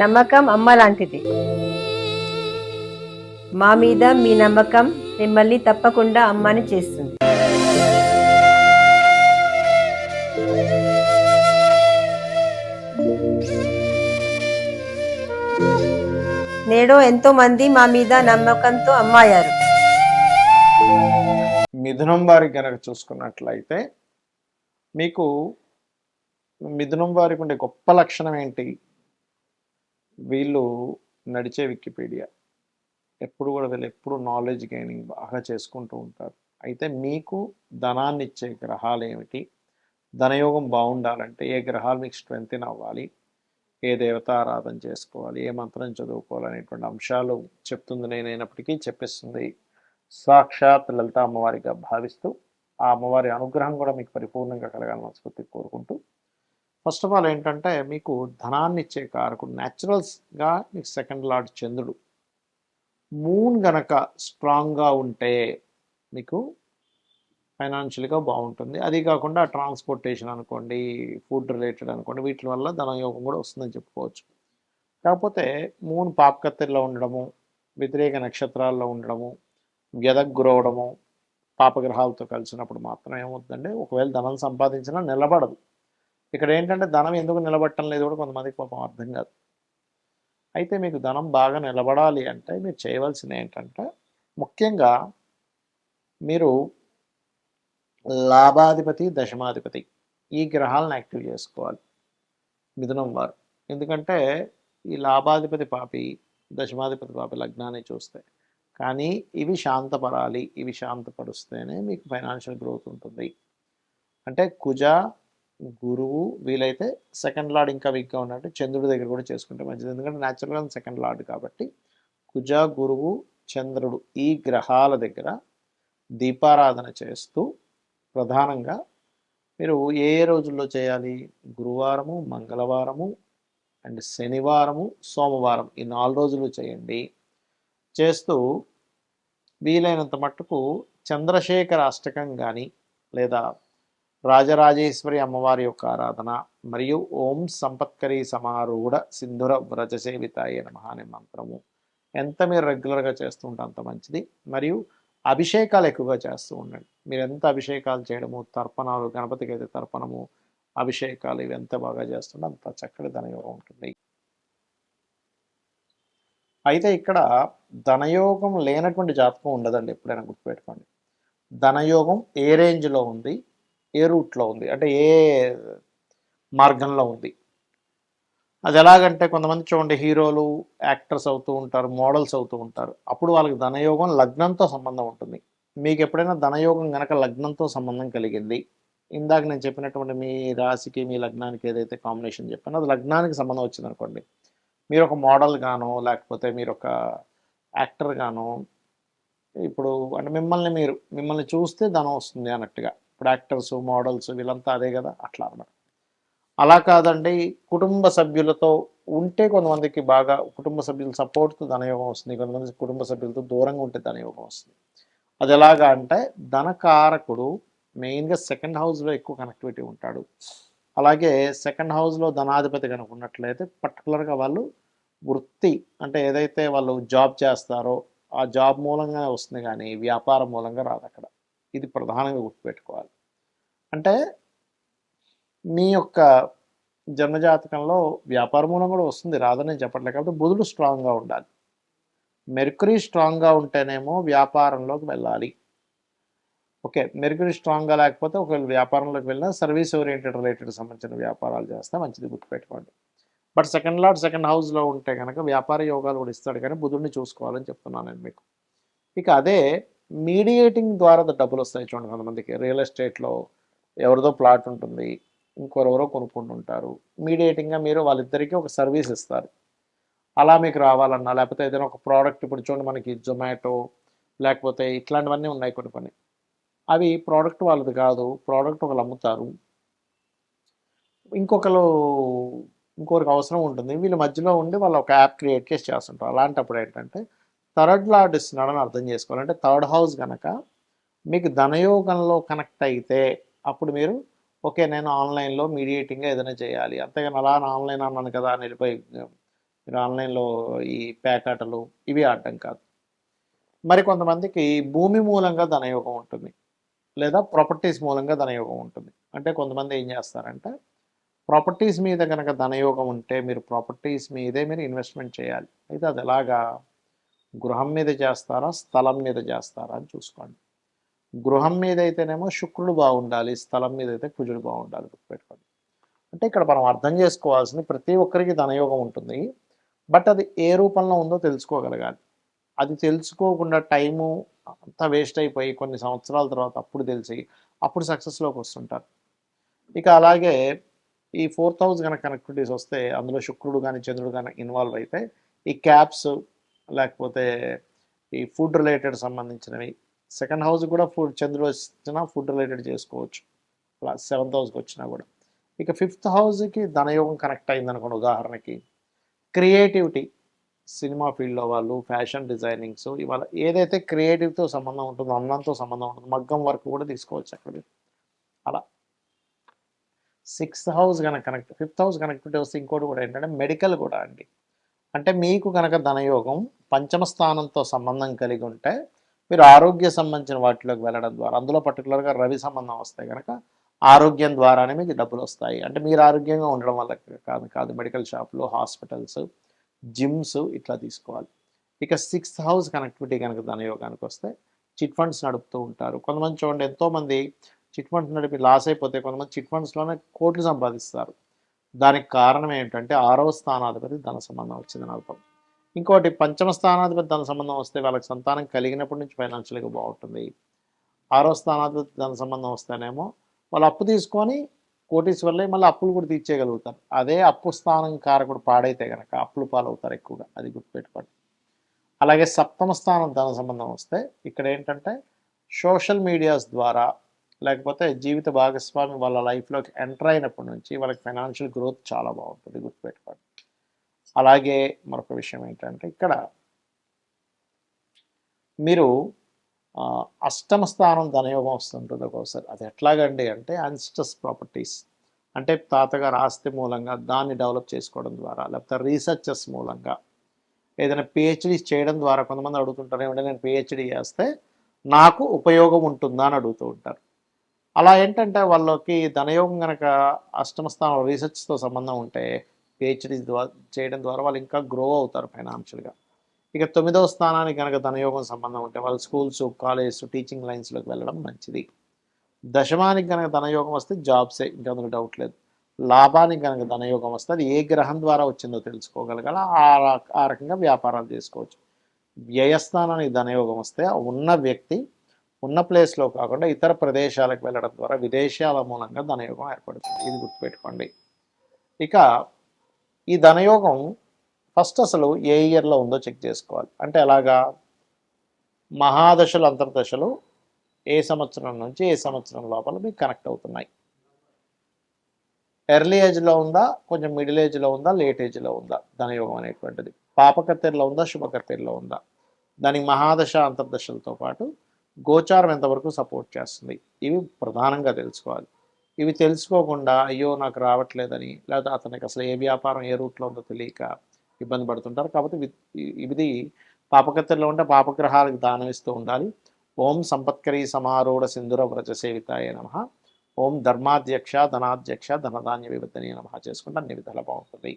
నమ్మకం అమ్మ లాంటిది. మా మీద మీ నమ్మకం మిమ్మల్ని తప్పకుండా అమ్మని చేస్తుంది. నేడు ఎంతో మంది మా మీద నమ్మకంతో అమ్మాయారు. మిథునం వారికి కనుక చూసుకున్నట్లయితే మీకు మిథునం వారికి ఉండే గొప్ప లక్షణం ఏంటి? వీళ్ళు నడిచే వికీపీడియా. ఎప్పుడు కూడా వీళ్ళు ఎప్పుడు నాలెడ్జ్ గెయినింగ్ బాగా చేసుకుంటూ ఉంటారు. అయితే మీకు ధనాన్ని ఇచ్చే గ్రహాలు ఏమిటి, ధనయోగం బాగుండాలంటే ఏ గ్రహాలు మీకు స్ట్రెంగ్తెన్ అవ్వాలి, ఏ దేవతారాధన చేసుకోవాలి, ఏ మంత్రం చదువుకోవాలి అనేటువంటి అంశాలు చెప్తుంది నేనైనప్పటికీ చెప్పిస్తుంది సాక్షాత్ లలిత అమ్మవారిగా భావిస్తూ ఆ అమ్మవారి అనుగ్రహం కూడా మీకు పరిపూర్ణంగా కలగాలని మనస్ఫూర్తిగా కోరుకుంటూ, ఫస్ట్ ఆఫ్ ఆల్ ఏంటంటే మీకు ధనాన్ని ఇచ్చే కారకుడు న్యాచురల్స్గా మీకు సెకండ్ లార్డ్ చంద్రుడు. మూన్ గనక స్ట్రాంగ్గా ఉంటే మీకు ఫైనాన్షియల్గా బాగుంటుంది. అది కాకుండా ట్రాన్స్పోర్టేషన్ అనుకోండి, ఫుడ్ రిలేటెడ్ అనుకోండి, వీటి వల్ల ధనయోగం కూడా వస్తుందని చెప్పుకోవచ్చు. కాకపోతే మూన్ పాపకత్తెల్లో ఉండడము, వ్యతిరేక నక్షత్రాల్లో ఉండడము, వ్యధకు గురవడము, పాపగ్రహాలతో కలిసినప్పుడు మాత్రం ఏమవుతుందంటే ఒకవేళ ధనం సంపాదించినా నిలబడదు. ఇక్కడ ఏంటంటే ధనం ఎందుకు నిలబడటం లేదు కూడా కొంతమందికి పాపం అర్థం కాదు. అయితే మీకు ధనం బాగా నిలబడాలి అంటే మీరు చేయవలసింది ఏంటంటే ముఖ్యంగా మీరు లాభాధిపతి, దశమాధిపతి ఈ గ్రహాలను యాక్టివ్ చేసుకోవాలి మిథునం వారు. ఎందుకంటే ఈ లాభాధిపతి పాపి, దశమాధిపతి పాపి లగ్నాన్ని చూస్తే, కానీ ఇవి శాంతపరాలి, ఇవి శాంతపరుస్తేనే మీకు ఫైనాన్షియల్ గ్రోత్ ఉంటుంది. అంటే కుజ, గురువు, వీలైతే సెకండ్ లార్డ్ ఇంకా వీక్గా ఉన్నట్టు చంద్రుడి దగ్గర కూడా చేసుకుంటే మంచిది. ఎందుకంటే న్యాచురల్గా సెకండ్ లార్డ్ కాబట్టి కుజ, గురువు, చంద్రుడు ఈ గ్రహాల దగ్గర దీపారాధన చేస్తూ ప్రధానంగా మీరు ఏ రోజుల్లో చేయాలి? గురువారము, మంగళవారము అండ్ శనివారము, సోమవారం ఈ 4 రోజులు చేయండి. చేస్తూ వీలైనంత మట్టుకు చంద్రశేఖర అష్టకం కానీ లేదా రాజరాజేశ్వరి అమ్మవారి యొక్క ఆరాధన మరియు ఓం సంపత్కరీ సమారూఢ సింధుర వ్రజసేవితాయ నమః అనే మంత్రము ఎంత మీరు రెగ్యులర్గా చేస్తూ ఉంటే అంత మంచిది. మరియు అభిషేకాలు ఎక్కువగా చేస్తూ ఉండండి. మీరు ఎంత అభిషేకాలు చేయడము, తర్పణాలు, గణపతికి అయితే తర్పణము, అభిషేకాలు ఇవి ఎంత బాగా చేస్తుంటే అంత చక్కటి ధనయోగం ఉంటుంది. అయితే ఇక్కడ ధనయోగం లేనటువంటి జాతకం ఉండదండి, ఎప్పుడైనా గుర్తుపెట్టుకోండి. ధనయోగం ఏ రేంజ్లో ఉంది, ఏ రూట్లో ఉంది, అంటే ఏ మార్గంలో ఉంది. అది ఎలాగంటే కొంతమంది చూడండి హీరోలు, యాక్టర్స్ అవుతూ ఉంటారు, మోడల్స్ అవుతూ ఉంటారు. అప్పుడు వాళ్ళకి ధనయోగం లగ్నంతో సంబంధం ఉంటుంది. మీకు ఎప్పుడైనా ధనయోగం కనుక లగ్నంతో సంబంధం కలిగింది, ఇందాక నేను చెప్పినటువంటి మీ రాశికి మీ లగ్నానికి ఏదైతే కాంబినేషన్ చెప్పానో అది లగ్నానికి సంబంధం వచ్చింది అనుకోండి, మీరు ఒక మోడల్ గానో లేకపోతే మీరు ఒక యాక్టర్ గానో, ఇప్పుడు అంటే మిమ్మల్ని చూస్తే ధనం వస్తుంది అన్నట్టుగా. ఇప్పుడు యాక్టర్స్, మోడల్స్ వీళ్ళంతా అదే కదా, అట్లా అన్నమాట. అలా కాదండి, కుటుంబ సభ్యులతో ఉంటే కొంతమందికి బాగా కుటుంబ సభ్యుల సపోర్ట్తో ధనయోగం వస్తుంది, కొంతమంది కుటుంబ సభ్యులతో దూరంగా ఉంటే ధనయోగం వస్తుంది. అది ఎలాగా అంటే ధనకారకుడు మెయిన్గా సెకండ్ హౌస్లో ఎక్కువ కనెక్టివిటీ ఉంటాడు. అలాగే సెకండ్ హౌస్లో ధనాధిపతి కనుక ఉన్నట్లయితే పర్టికులర్గా వాళ్ళు వృత్తి అంటే ఏదైతే వాళ్ళు జాబ్ చేస్తారో ఆ జాబ్ మూలంగా వస్తుంది, కానీ వ్యాపారం మూలంగా రాదు అక్కడ. ఇది ప్రధానంగా గుర్తుపెట్టుకోవాలి. అంటే మీ యొక్క జన్మజాతకంలో వ్యాపార మూలం కూడా వస్తుంది, రాదని చెప్పట్లేదు. కాబట్టి బుధుడు స్ట్రాంగ్గా ఉండాలి. మెర్కురీ స్ట్రాంగ్గా ఉంటేనేమో వ్యాపారంలోకి వెళ్ళాలి. ఓకే, మెర్కురీ స్ట్రాంగ్గా లేకపోతే ఒకవేళ వ్యాపారంలోకి వెళ్ళినా సర్వీస్ ఓరియంటెడ్ రిలేటెడ్ సంబంధించిన వ్యాపారాలు చేస్తే మంచిది, గుర్తుపెట్టుకోండి. బట్ సెకండ్ లార్డ్ సెకండ్ హౌస్లో ఉంటే కనుక వ్యాపార యోగాలు కూడా ఇస్తాడు, కానీ బుధుడిని చూసుకోవాలని చెప్తున్నాను నేను మీకు. ఇక అదే మీడియేటింగ్ ద్వారా డబ్బులు వస్తాయి చూడండి. కొంతమందికి రియల్ ఎస్టేట్లో ఎవరిదో ప్లాట్ ఉంటుంది, ఇంకొరెవరో కొనుక్కుంటుంటారు. మీడియేటింగ్గా మీరు వాళ్ళిద్దరికీ ఒక సర్వీస్ ఇస్తారు. అలా మీకు రావాలన్నా లేకపోతే ఏదైనా ఒక ప్రోడక్ట్, ఇప్పుడు చూడండి మనకి జొమాటో లేకపోతే ఇట్లాంటివన్నీ ఉన్నాయి కొన్ని. అవి ప్రోడక్ట్ వాళ్ళది కాదు, ప్రోడక్ట్ ఒకరు అమ్ముతారు, ఇంకొకరికి అవసరం ఉంటుంది, వీళ్ళ మధ్యలో ఉండి వాళ్ళు ఒక యాప్ క్రియేట్ చేసి చేస్తుంటారు. అలాంటప్పుడు ఏంటంటే థర్డ్ లార్డ్ ఇస్తున్నాడని అర్థం చేసుకోవాలి. అంటే థర్డ్ హౌస్ కనుక మీకు ధనయోగంలో కనెక్ట్ అయితే అప్పుడు మీరు ఓకే నేను ఆన్లైన్లో మీడియేటింగ్గా ఏదైనా చేయాలి, అంతేగాని అలా ఆన్లైన్ అన్నాను కదా అని వెళ్ళిపోయి మీరు ఆన్లైన్లో ఈ పేకాటలు ఇవి ఆడటం కాదు. మరి కొంతమందికి భూమి మూలంగా ధనయోగం ఉంటుంది, లేదా ప్రాపర్టీస్ మూలంగా ధనయోగం ఉంటుంది. అంటే కొంతమంది ఏం చేస్తారంటే ప్రాపర్టీస్ మీద కనుక ధనయోగం ఉంటే మీరు ప్రాపర్టీస్ మీదే మీరు ఇన్వెస్ట్మెంట్ చేయాలి. అయితే అది ఎలాగా, గృహం మీద చేస్తారా స్థలం మీద చేస్తారా అని చూసుకోండి. గృహం మీద అయితేనేమో శుక్రుడు బాగుండాలి, స్థలం మీద అయితే కుజుడు బాగుండాలి, గుర్తుపెట్టుకోండి. అంటే ఇక్కడ మనం అర్థం చేసుకోవాల్సింది ప్రతి ఒక్కరికి ధనయోగం ఉంటుంది, బట్ అది ఏ రూపంలో ఉందో తెలుసుకోగలగాలి. అది తెలుసుకోకుండా టైము అంతా వేస్ట్ అయిపోయి కొన్ని సంవత్సరాల తర్వాత అప్పుడు తెలిసి అప్పుడు సక్సెస్లోకి వస్తుంటారు. ఇక అలాగే ఈ 4th హౌస్ కనుక కనెక్టివిటీస్ వస్తే అందులో శుక్రుడు కానీ చంద్రుడు కానీ ఇన్వాల్వ్ అయితే ఈ క్యాప్స్, లేకపోతే ఈ ఫుడ్ రిలేటెడ్ సంబంధించినవి, సెకండ్ హౌస్ కూడా ఫుడ్ చంద్రుడు వచ్చినా ఫుడ్ రిలేటెడ్ చేసుకోవచ్చు, అలా 7th హౌస్కి వచ్చినా కూడా. ఇక 5th హౌస్కి ధనయోగం కనెక్ట్ అయింది అనుకోండి, ఉదాహరణకి క్రియేటివిటీ, సినిమా ఫీల్డ్లో వాళ్ళు, ఫ్యాషన్ డిజైనింగ్స్, ఇవాళ ఏదైతే క్రియేటివ్తో సంబంధం ఉంటుందో, అందంతో సంబంధం ఉంటుంది, మగ్గం వర్క్ కూడా తీసుకోవచ్చు అక్కడ. అలా 6th హౌస్ కనుక కనెక్ట్, 5th హౌస్ కనెక్టివిటీ వస్తే ఇంకోటి కూడా ఏంటంటే మెడికల్ కూడా అండి. అంటే మీకు కనుక ధనయోగం పంచమ స్థానంతో సంబంధం కలిగి ఉంటే మీరు ఆరోగ్య సంబంధించిన వాటిలోకి వెళ్ళడం ద్వారా, అందులో పర్టికులర్గా రవి సంబంధం వస్తే కనుక ఆరోగ్యం ద్వారానే మీకు డబ్బులు వస్తాయి. అంటే మీరు ఆరోగ్యంగా ఉండడం వల్ల కాదు మెడికల్ షాపులు, హాస్పిటల్స్, జిమ్స్ ఇట్లా తీసుకోవాలి. ఇక 6th హౌస్ కనెక్టివిటీ కనుక ధనయోగానికి వస్తే చిట్ ఫండ్స్ నడుపుతూ ఉంటారు. కొంతమంది చూడండి, ఎంతోమంది చిట్ ఫండ్స్ నడిపి లాస్ అయిపోతే కొంతమంది చిట్ ఫండ్స్లోనే కోట్లు సంపాదిస్తారు. దానికి కారణం ఏంటంటే 6వ స్థానాధిపతి ధన సంబంధం వచ్చిందని అర్థం. ఇంకోటి పంచమ స్థానాధిపతి ధన సంబంధం వస్తే వాళ్ళకి సంతానం కలిగినప్పటి నుంచి ఫైనాన్షియల్గా బాగుంటుంది. 6వ స్థానాధిపతి ధన సంబంధం వస్తేనేమో వాళ్ళు అప్పు తీసుకొని కోటీశ్వర్లే, మళ్ళీ అప్పులు కూడా తీర్చేయగలుగుతారు. అదే అప్పు స్థానం కారకుడు పాడైతే కనుక అప్పులు పాలవుతారు ఎక్కువగా, అది గుర్తుపెట్టుకోండి. అలాగే 7వ స్థానం ధన సంబంధం వస్తే ఇక్కడ ఏంటంటే సోషల్ మీడియాస్ ద్వారా, లేకపోతే జీవిత భాగస్వామి వాళ్ళ లైఫ్లోకి ఎంటర్ అయినప్పటి నుంచి వాళ్ళకి ఫైనాన్షియల్ గ్రోత్ చాలా బాగుంటుంది, గుర్తుపెట్టుకోండి. అలాగే మరొక విషయం ఏంటంటే ఇక్కడ మీరు అష్టమ స్థానం ధనయోగం వస్తుంటుంది ఒక్కోసారి. అది ఎట్లాగండి అంటే అన్స్ట్రస్ ప్రాపర్టీస్, అంటే తాతగారు ఆస్తి మూలంగా దాన్ని డెవలప్ చేసుకోవడం ద్వారా, లేకపోతే రీసెర్చెస్ మూలంగా, ఏదైనా పిహెచ్డీ చేయడం ద్వారా. కొంతమంది అడుగుతుంటారు, ఏమంటే నేను పిహెచ్డీ చేస్తే నాకు ఉపయోగం ఉంటుందా అని అడుగుతూ ఉంటారు. అలా ఏంటంటే వాళ్ళకి ధనయోగం కనుక అష్టమ స్థానం రీసెర్చ్తో సంబంధం ఉంటే పిహెచ్డీ చేయడం ద్వారా వాళ్ళు ఇంకా గ్రో అవుతారు ఫైనాన్షియల్గా. ఇక 9వ స్థానానికి కనుక ధనయోగం సంబంధం ఉంటే వాళ్ళు స్కూల్స్, కాలేజెస్, టీచింగ్ లైన్స్లోకి వెళ్ళడం మంచిది. దశమానికి కనుక ధనయోగం వస్తే జాబ్సే, ఇంకా అందులో డౌట్ లేదు. లాభానికి కనుక ధనయోగం వస్తే అది ఏ గ్రహం ద్వారా వచ్చిందో తెలుసుకోగలగాల, ఆ రకంగా వ్యాపారాలు చేసుకోవచ్చు. వ్యయస్థానానికి ధనయోగం వస్తే ఉన్న వ్యక్తి ఉన్న ప్లేస్లో కాకుండా ఇతర ప్రదేశాలకు వెళ్ళడం ద్వారా విదేశాల మూలంగా ధనయోగం ఏర్పడుతుంది, ఇది గుర్తుపెట్టుకోండి. ఇక ఈ ధనయోగం ఫస్ట్ అసలు ఏ ఇయర్లో ఉందో చెక్ చేసుకోవాలి. అంటే ఎలాగా, మహాదశలు అంతర్దశలు ఏ సంవత్సరం నుంచి ఏ సంవత్సరం లోపల మీకు కనెక్ట్ అవుతున్నాయి. ఎర్లీ ఏజ్లో ఉందా, కొంచెం మిడిల్ ఏజ్లో ఉందా, లేట్ ఏజ్లో ఉందా ధనయోగం అనేటువంటిది, పాపకత్తెరలో ఉందా, శుభకత్తెరలో ఉందా, దానికి మహాదశ అంతర్దశలతో పాటు గోచారం ఎంతవరకు సపోర్ట్ చేస్తుంది, ఇవి ప్రధానంగా తెలుసుకోవాలి. ఇవి తెలుసుకోకుండా అయ్యో నాకు రావట్లేదని, లేదా అతనికి అసలు ఏ వ్యాపారం ఏ రూట్లో ఉందో తెలియక ఇబ్బంది పడుతుంటారు. కాబట్టి ఇది పాపకత్తెరలో ఉంటే పాపగ్రహాలకు దానం ఇస్తూ ఉండాలి. ఓం సంపత్కరీ సమారూఢ సింధుర వ్రజ సేవితాయ నమః, ఓం ధర్మాధ్యక్ష ధనాధ్యక్ష ధనధాన్య వివర్ధనీయ నమః చేసుకుంటే అన్ని విధాలా బాగుంటుంది.